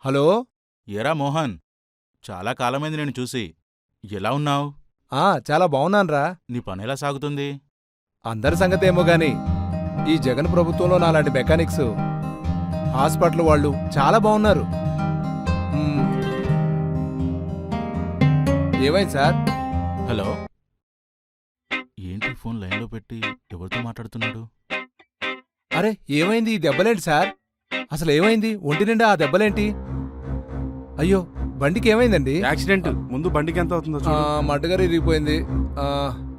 Hello. ఏరా మోహన్, చాలా కాలమైంది నేను చూసి. ఎలా ఉన్నావు? చాలా బాగున్నాన్రా. నీ పనెలా సాగుతుంది? అందరి సంగతేమో గాని ఈ జగన్ ప్రభుత్వంలో నాలాంటి మెకానిక్స్, హాస్పిటల్ వాళ్ళు చాలా బాగున్నారు. ఏమైంది సార్? హలో, ఏంటి ఫోన్ లైన్లో పెట్టి ఎవరితో మాట్లాడుతున్నాడు? అరే ఏమైంది? ఈ దెబ్బలేంటి సార్? అసలు ఏమైంది? ఒంటి నిండా ఆ దెబ్బలేంటి? అయ్యో, బండికి ఏమైందండి? యాక్సిడెంట్. ముందు బండికి ఎంత అవుతుందో చూడు. మడ్డగారు ఇరిగిపోయింది.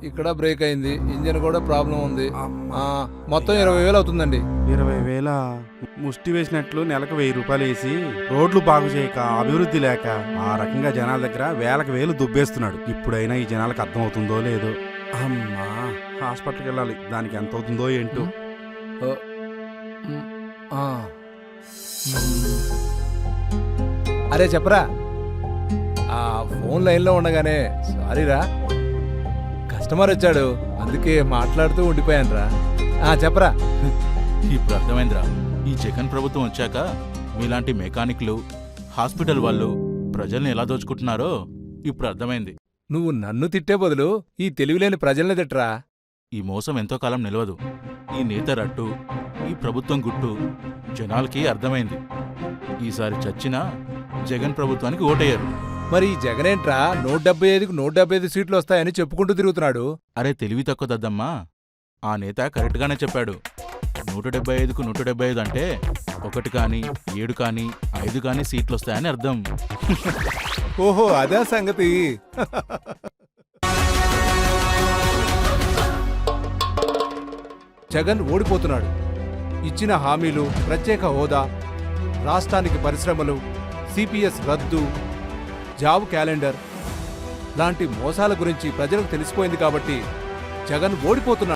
ఇక్కడ బ్రేక్ అయింది. ఇంజన్ కూడా ప్రాబ్లం ఉంది. మొత్తం 20,000 అవుతుందండి. 20,000? ముష్టి వేసినట్లు నెలకు 1,000 రూపాయలు వేసి రోడ్లు బాగు చేయక, అభివృద్ధి లేక ఆ రకంగా జనాల దగ్గర వేలకు వేలు దుబ్బేస్తున్నాడు. ఇప్పుడైనా ఈ జనాలకు అర్థం అవుతుందో లేదో. అమ్మా, హాస్పిటల్కి వెళ్ళాలి. దానికి ఎంత అవుతుందో ఏంటో. అరే చెప్పరా. ఫోన్ లైన్లో ఉండగానే సారీరా, కస్టమర్ వచ్చాడు, అందుకే మాట్లాడుతూ ఉండిపోయానురా. చెప్పరా. ఇప్పుడు అర్థమైందిరా, ఈ జగన్ ప్రభుత్వం వచ్చాక మీలాంటి మెకానిక్లు, హాస్పిటల్ వాళ్ళు ప్రజల్ని ఎలా దోచుకుంటున్నారో ఇప్పుడు అర్థమైంది. నువ్వు నన్ను తిట్టే బదులు ఈ తెలివిలేని ప్రజల్ని తిట్టరా. ఈ మోసం ఎంతో కాలం నిలవదు. ఈ నేత రట్టు, ఈ ప్రభుత్వం గుట్టు జనాలకి అర్థమైంది. ఈసారి చచ్చినా జగన్ ప్రభుత్వానికి ఓటేయరు. మరి ఈ జగనేంట్రా 175కు 175 సీట్లు వస్తాయని చెప్పుకుంటూ తిరుగుతున్నాడు. అరే తెలివి తక్కువ దద్దమ్మా, ఆ నేత కరెక్ట్గానే చెప్పాడు. 175కు 175 అంటే 1 కానీ 7 కానీ 5 కానీ సీట్లొస్తాయని అర్థం. ఓహో, అదే సంగతి. జగన్ ఓడిపోతున్నాడు. ఇచ్చిన హామీలు, ప్రత్యేక హోదా, రాష్ట్రానికి పరిశ్రమలు, సిపిఎస్ రద్దు, జాబ్ క్యాలెండర్ లాంటి మోసాల గురించి ప్రజలకు తెలిసిపోయింది కాబట్టి జగన్ ఓడిపోతున్నాడు.